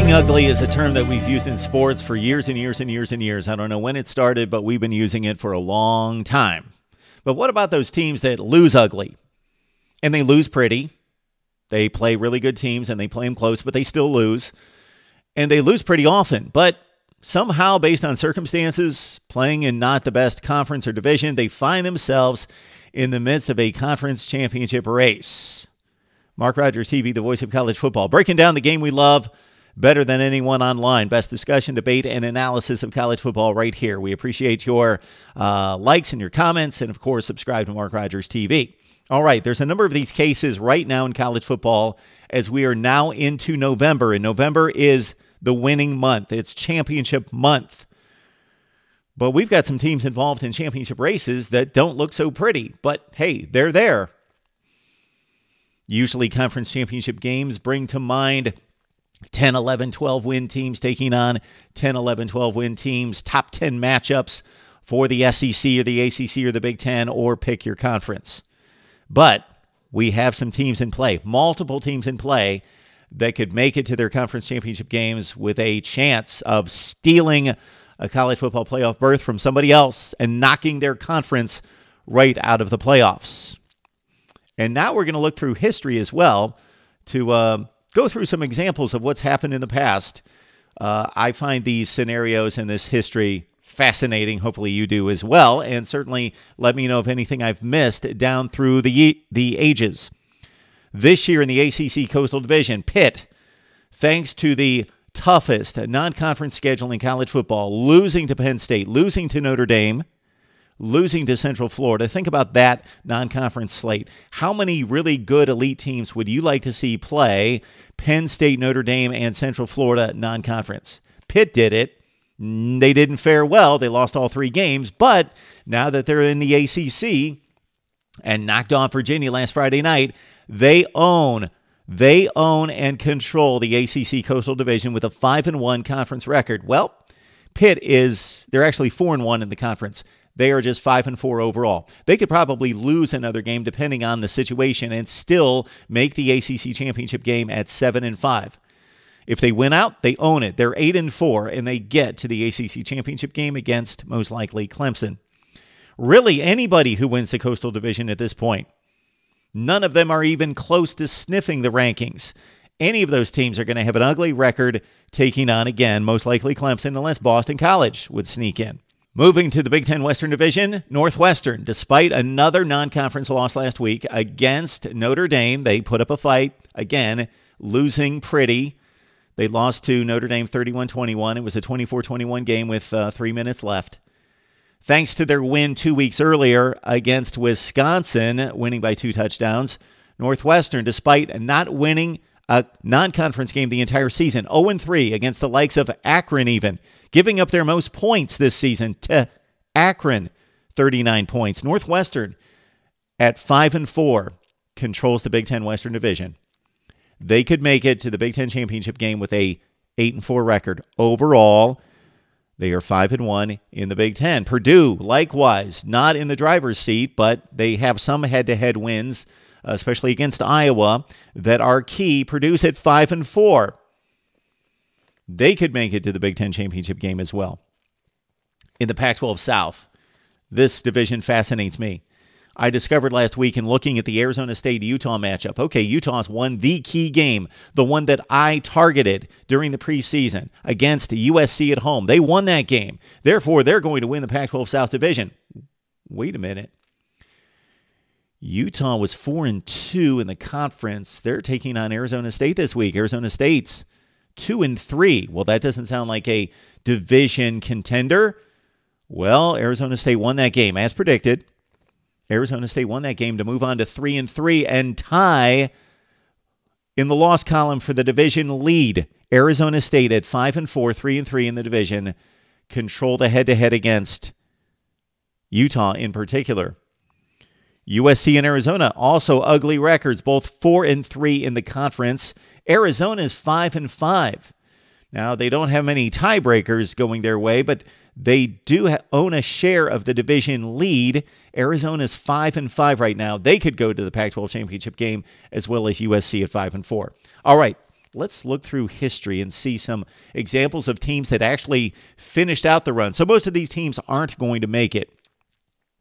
Being ugly is a term that we've used in sports for years and years and years and years. I don't know when it started, but we've been using it for a long time. But what about those teams that lose ugly? And they lose pretty. They play really good teams and they play them close, but they still lose. And they lose pretty often. But somehow, based on circumstances, playing in not the best conference or division, they find themselves in the midst of a conference championship race. MarkRogersTV, the voice of college football, breaking down the game we love better than anyone online. Best discussion, debate, and analysis of college football right here. We appreciate your likes and your comments, and of course, subscribe to MarkRogersTV. All right, there's a number of these cases right now in college football as we are now into November, and November is the winning month. It's championship month. But we've got some teams involved in championship races that don't look so pretty, but hey, they're there. Usually conference championship games bring to mind 10, 11, 12 win teams taking on 10, 11, 12 win teams, top 10 matchups for the SEC or the ACC or the Big Ten, or pick your conference. But we have some teams in play, multiple teams in play that could make it to their conference championship games with a chance of stealing a college football playoff berth from somebody else and knocking their conference right out of the playoffs. And now we're going to look through history as well to go through some examples of what's happened in the past. I find these scenarios and this history fascinating. Hopefully you do as well. And certainly let me know if anything I've missed down through the ages. This year in the ACC Coastal Division, Pitt, thanks to the toughest non-conference schedule in college football, losing to Penn State, losing to Notre Dame, losing to Central Florida. Think about that non-conference slate. How many really good elite teams would you like to see play Penn State, Notre Dame, and Central Florida non-conference? Pitt did it. They didn't fare well. They lost all 3 games. But now that they're in the ACC and knocked off Virginia last Friday night, they own and control the ACC Coastal Division with a 5-1 conference record. Well, Pitt they're actually 4-1 in the conference. They are just 5-4 overall. They could probably lose another game depending on the situation and still make the ACC championship game at 7-5. If they win out, they own it. They're 8-4, and they get to the ACC championship game against most likely Clemson. Really, anybody who wins the Coastal Division at this point, none of them are even close to sniffing the rankings. Any of those teams are going to have an ugly record taking on, again, most likely Clemson, unless Boston College would sneak in. Moving to the Big Ten Western Division, Northwestern, despite another non-conference loss last week against Notre Dame, they put up a fight, again, losing pretty. They lost to Notre Dame 31-21. It was a 24-21 game with 3 minutes left. Thanks to their win 2 weeks earlier against Wisconsin, winning by 2 touchdowns, Northwestern, despite not winning a non-conference game the entire season, 0-3 against the likes of Akron even, giving up their most points this season to Akron, 39 points. Northwestern at 5-4 controls the Big Ten Western Division. They could make it to the Big Ten championship game with a 8-4 record. Overall, they are 5-1 in the Big Ten. Purdue, likewise, not in the driver's seat, but they have some head-to-head wins, especially against Iowa, that are key. Purdue's at 5-4. They could make it to the Big Ten championship game as well. In the Pac-12 South, this division fascinates me. I discovered last week in looking at the Arizona State-Utah matchup. Okay, Utah's won the key game, the one that I targeted during the preseason against USC at home. They won that game. Therefore, they're going to win the Pac-12 South division. Wait a minute. Utah was 4-2 in the conference. They're taking on Arizona State this week. Arizona State's 2-3. Well, that doesn't sound like a division contender. Well, Arizona State won that game as predicted. Arizona State won that game to move on to 3-3 and tie in the loss column for the division lead. Arizona State at 5-4, 3-3 in the division, control the head-to-head against Utah in particular. USC and Arizona also ugly records, both 4-3 in the conference. Arizona's 5-5. Now, they don't have many tiebreakers going their way, but they do own a share of the division lead. Arizona's 5-5 right now. They could go to the Pac-12 championship game as well as USC at 5-4. All right, let's look through history and see some examples of teams that actually finished out the run. So most of these teams aren't going to make it,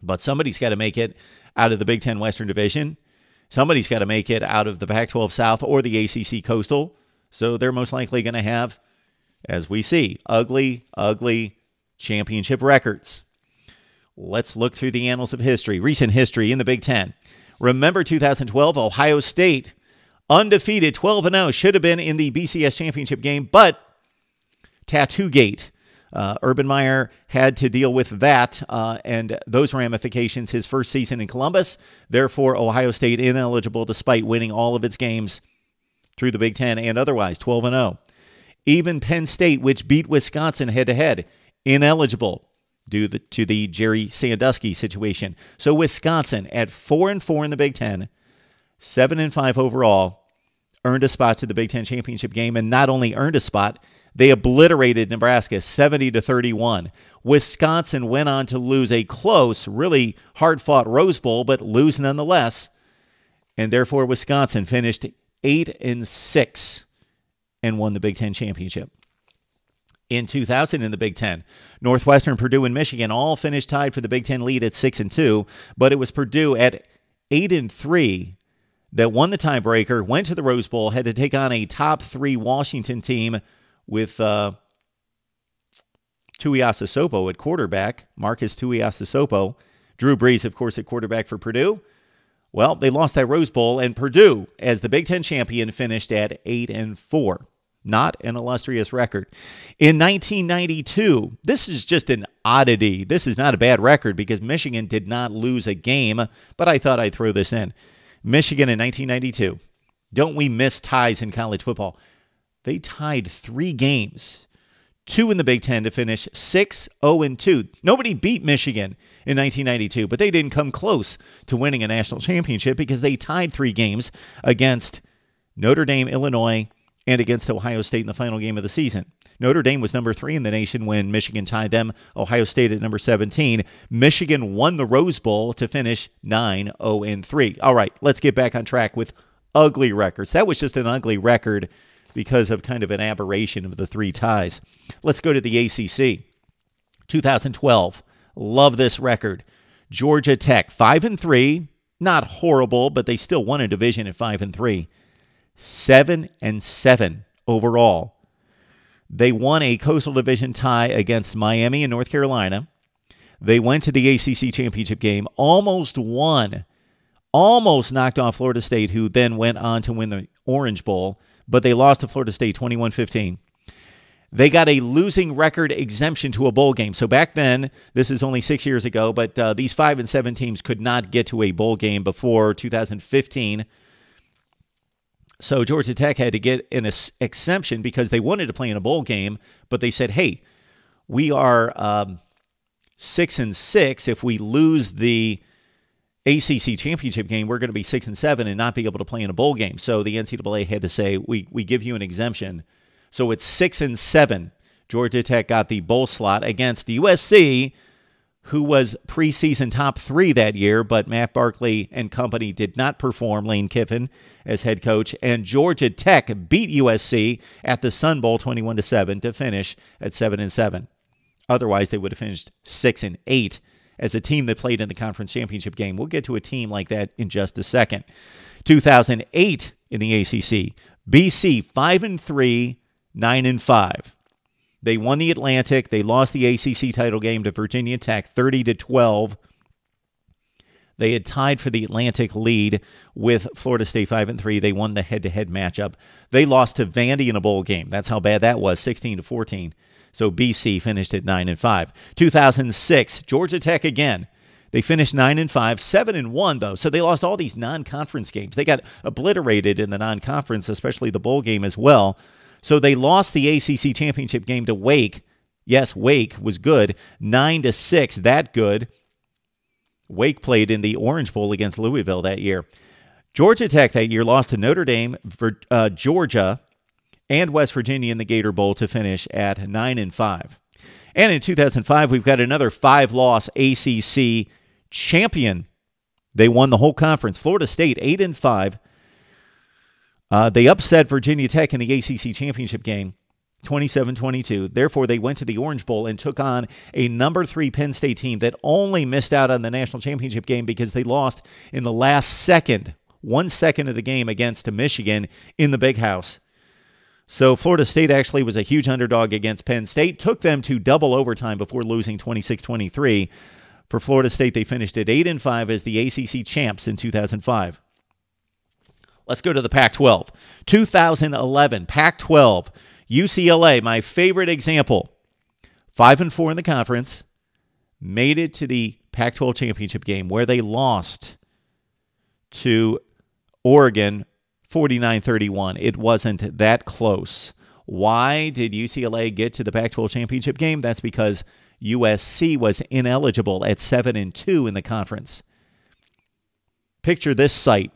but somebody's got to make it out of the Big Ten Western Division. Somebody's got to make it out of the Pac-12 South or the ACC Coastal. So they're most likely going to have, as we see, ugly championship records. Let's look through the annals of history, recent history in the Big Ten. Remember 2012, Ohio State, undefeated, 12-0, should have been in the BCS championship game, but Tattoo Gate. Urban Meyer had to deal with that and those ramifications his first season in Columbus. Therefore, Ohio State ineligible despite winning all of its games through the Big Ten and otherwise, 12-0. Even Penn State, which beat Wisconsin head-to-head, ineligible due to the Jerry Sandusky situation. So Wisconsin at 4-4 in the Big Ten, 7-5 overall, earned a spot to the Big Ten championship game, and not only earned a spot, they obliterated Nebraska 70-31. Wisconsin went on to lose a close, really hard-fought Rose Bowl, but lose nonetheless. And therefore, Wisconsin finished 8-6 and won the Big Ten championship. In 2000 in the Big Ten, Northwestern, Purdue, and Michigan all finished tied for the Big Ten lead at 6-2, but it was Purdue at 8-3 that won the tiebreaker, went to the Rose Bowl, had to take on a top 3 Washington team with Tuiasosopo at quarterback, Marcus Tuiasosopo. Drew Brees, of course, at quarterback for Purdue. Well, they lost that Rose Bowl, and Purdue, as the Big Ten champion, finished at 8-4. Not an illustrious record. In 1992, this is just an oddity. This is not a bad record because Michigan did not lose a game, but I thought I'd throw this in. Michigan in 1992. Don't we miss ties in college football? They tied 3 games, 2 in the Big Ten to finish 6-0-2. Nobody beat Michigan in 1992, but they didn't come close to winning a national championship because they tied 3 games against Notre Dame, Illinois, and against Ohio State in the final game of the season. Notre Dame was number 3 in the nation when Michigan tied them. Ohio State at number 17. Michigan won the Rose Bowl to finish 9-0-3. All right, let's get back on track with ugly records. That was just an ugly record because of kind of an aberration of the 3 ties. Let's go to the ACC. 2012. Love this record. Georgia Tech, 5-3. Not horrible, but they still won a division at 5-3. 7-7 overall. They won a Coastal Division tie against Miami and North Carolina. They went to the ACC championship game, almost won, almost knocked off Florida State, who then went on to win the Orange Bowl, but they lost to Florida State 21-15. They got a losing record exemption to a bowl game. So back then, this is only 6 years ago, but these 5-7 teams could not get to a bowl game before 2015. So Georgia Tech had to get an exemption because they wanted to play in a bowl game, but they said, hey, we are 6-6. If we lose the ACC championship game, we're going to be 6-7 and not be able to play in a bowl game. So the NCAA had to say, we give you an exemption. So it's 6-7. Georgia Tech got the bowl slot against USC, who was preseason top 3 that year, but Matt Barkley and company did not perform, Lane Kiffin as head coach, and Georgia Tech beat USC at the Sun Bowl 21-7 to finish at 7-7. Otherwise, they would have finished 6-8 as a team that played in the conference championship game. We'll get to a team like that in just a second. 2008 in the ACC, BC 5-3, 9-5. They won the Atlantic. They lost the ACC title game to Virginia Tech 30-12. They had tied for the Atlantic lead with Florida State 5-3. They won the head-to-head matchup. They lost to Vandy in a bowl game. That's how bad that was, 16-14. So BC finished at 9-5. 2006, Georgia Tech again. They finished 9-5, 7-1 though. So they lost all these non-conference games. They got obliterated in the non-conference, especially the bowl game as well. So they lost the ACC championship game to Wake. Yes, Wake was good. 9-6, that good. Wake played in the Orange Bowl against Louisville that year. Georgia Tech that year lost to Notre Dame, Georgia, and West Virginia in the Gator Bowl to finish at 9-5. And in 2005, we've got another 5-loss ACC champion. They won the whole conference. Florida State, 8-5. They upset Virginia Tech in the ACC championship game, 27-22. Therefore, they went to the Orange Bowl and took on a number 3 Penn State team that only missed out on the national championship game because they lost in the last second, 1 second of the game against Michigan in the Big House. So Florida State actually was a huge underdog against Penn State, took them to double overtime before losing 26-23. For Florida State, they finished at 8-5 as the ACC champs in 2005. Let's go to the Pac-12. 2011, Pac-12, UCLA, my favorite example. 5-4 in the conference, made it to the Pac-12 championship game where they lost to Oregon 49-31. It wasn't that close. Why did UCLA get to the Pac-12 championship game? That's because USC was ineligible at 7-2 in the conference. Picture this sight.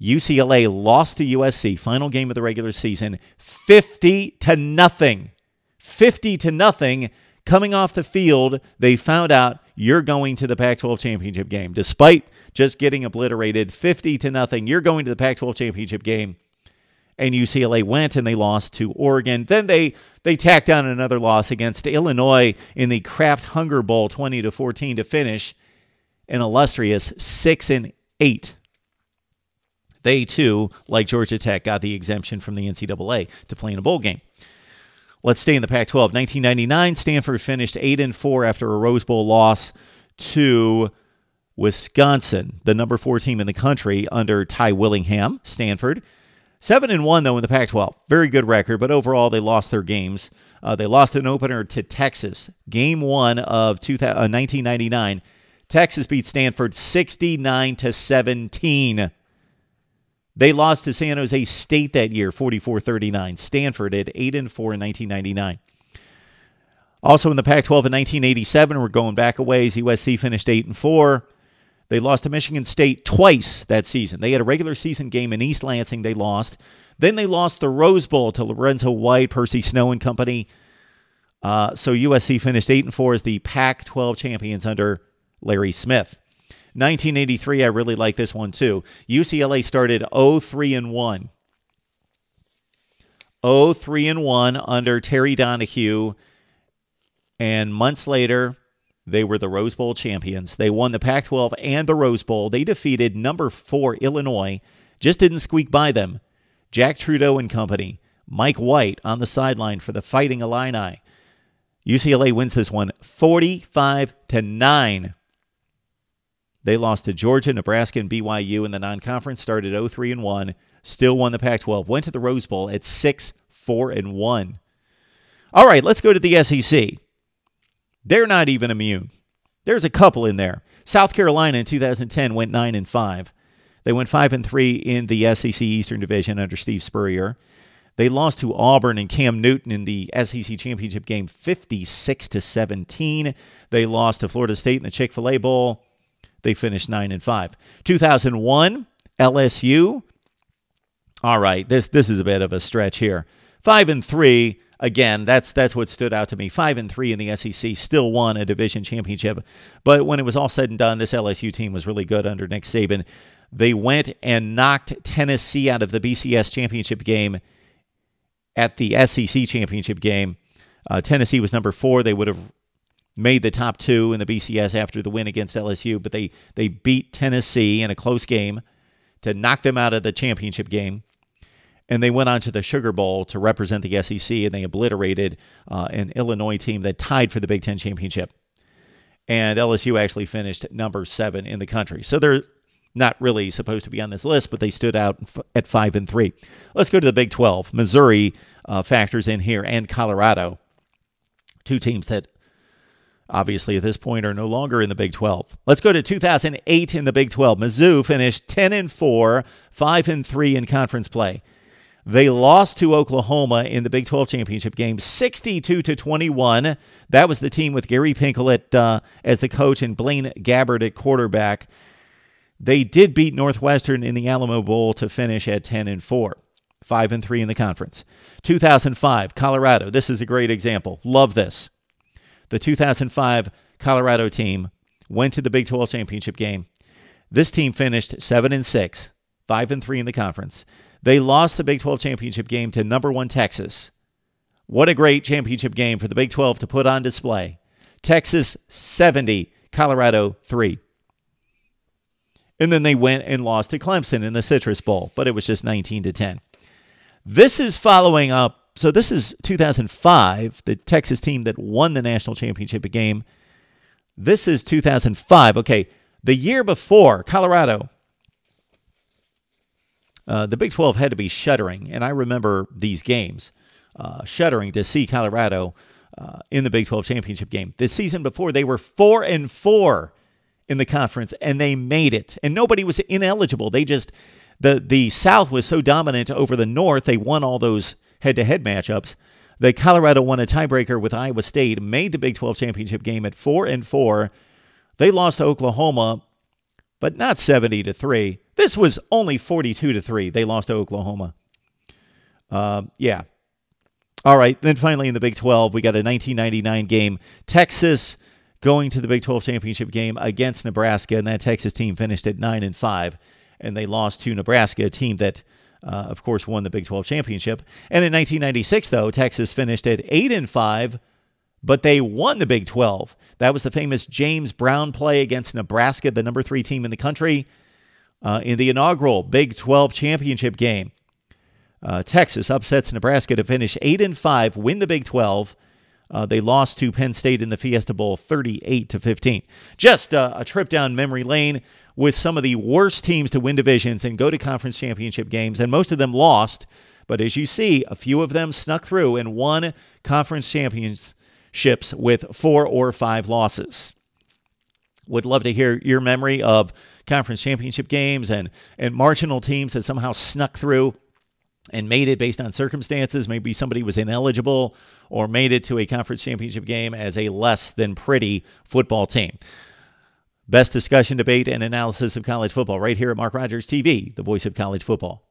UCLA lost to USC, final game of the regular season, 50-0. 50-0. Coming off the field, they found out you're going to the Pac-12 championship game. Despite just getting obliterated, 50-0, you're going to the Pac-12 championship game. And UCLA went and they lost to Oregon. Then they tacked down another loss against Illinois in the Kraft Hunger Bowl, 20-14, to finish an illustrious 6-8. They, too, like Georgia Tech, got the exemption from the NCAA to play in a bowl game. Let's stay in the Pac-12. 1999, Stanford finished 8-4 after a Rose Bowl loss to Wisconsin, the number 4 team in the country under Ty Willingham. Stanford 7-1, though, in the Pac-12. Very good record, but overall they lost their games. They lost an opener to Texas. Game 1 of 1999. Texas beat Stanford 69-17. They lost to San Jose State that year, 44-39. Stanford at 8-4 in 1999. Also in the Pac-12 in 1987, we're going back a ways. USC finished 8-4. They lost to Michigan State twice that season. They had a regular season game in East Lansing. They lost. Then they lost the Rose Bowl to Lorenzo White, Percy Snow and company. So USC finished 8-4 as the Pac-12 champions under Larry Smith. 1983, I really like this one too. UCLA started 0-3-1. 0-3-1 under Terry Donahue. And months later, they were the Rose Bowl champions. They won the Pac-12 and the Rose Bowl. They defeated number 4 Illinois. Just didn't squeak by them. Jack Trudeau and company. Mike White on the sideline for the Fighting Illini. UCLA wins this one 45-9. They lost to Georgia, Nebraska, and BYU in the non-conference. Started 0-3-1. Still won the Pac-12. Went to the Rose Bowl at 6-4-1. All right, let's go to the SEC. They're not even immune. There's a couple in there. South Carolina in 2010 went 9-5. They went 5-3 in the SEC Eastern Division under Steve Spurrier. They lost to Auburn and Cam Newton in the SEC Championship game 56-17. They lost to Florida State in the Chick-fil-A Bowl. They finished 9-5. 2001, LSU. All right, this is a bit of a stretch here. 5-3. Again, that's what stood out to me. 5-3 in the SEC, still won a division championship. But when it was all said and done, this LSU team was really good under Nick Saban. They went and knocked Tennessee out of the BCS championship game at the SEC championship game. Tennessee was number 4. They would have made the top 2 in the BCS after the win against LSU, but they beat Tennessee in a close game to knock them out of the championship game. And they went on to the Sugar Bowl to represent the SEC, and they obliterated an Illinois team that tied for the Big Ten championship. And LSU actually finished number 7 in the country. So they're not really supposed to be on this list, but they stood out at 5-3. Let's go to the Big 12. Missouri factors in here, and Colorado. 2 teams that obviously at this point are no longer in the Big 12. Let's go to 2008 in the Big 12. Mizzou finished 10-4, 5-3 in conference play. They lost to Oklahoma in the Big 12 championship game, 62-21. That was the team with Gary Pinkel as the coach and Blaine Gabbert at quarterback. They did beat Northwestern in the Alamo Bowl to finish at 10-4, 5-3 in the conference. 2005, Colorado. This is a great example. Love this. The 2005 Colorado team went to the Big 12 championship game. This team finished 7-6, 5-3 in the conference. They lost the Big 12 championship game to number 1 Texas. What a great championship game for the Big 12 to put on display. Texas 70, Colorado 3. And then they went and lost to Clemson in the Citrus Bowl, but it was just 19-10. This is following up. So this is 2005, the Texas team that won the national championship game. This is 2005. Okay, the year before, Colorado, the Big 12 had to be shuddering, and I remember these games, shuddering to see Colorado in the Big 12 championship game. The season before, they were 4-4 in the conference, and they made it. And nobody was ineligible. They just, the South was so dominant over the North, they won all those head-to-head matchups. The Colorado won a tiebreaker with Iowa State, made the Big 12 championship game at 4-4. They lost to Oklahoma, but not 70-3. This was only 42-3. They lost to Oklahoma. Yeah. All right. Then finally in the Big 12, we got a 1999 game. Texas going to the Big 12 championship game against Nebraska, and that Texas team finished at 9-5, and they lost to Nebraska, a team that, of course, won the Big 12 championship. And in 1996, though, Texas finished at 8-5, but they won the Big 12. That was the famous James Brown play against Nebraska, the number 3 team in the country, in the inaugural Big 12 championship game. Texas upsets Nebraska to finish 8-5, win the Big 12. They lost to Penn State in the Fiesta Bowl 38-15. Just a trip down memory lane with some of the worst teams to win divisions and go to conference championship games, and most of them lost. But as you see, a few of them snuck through and won conference championships with 4 or 5 losses. Would love to hear your memory of conference championship games and marginal teams that somehow snuck through and made it based on circumstances. Maybe somebody was ineligible or made it to a conference championship game as a less than pretty football team. Best discussion, debate, and analysis of college football right here at Mark Rogers TV, the voice of college football.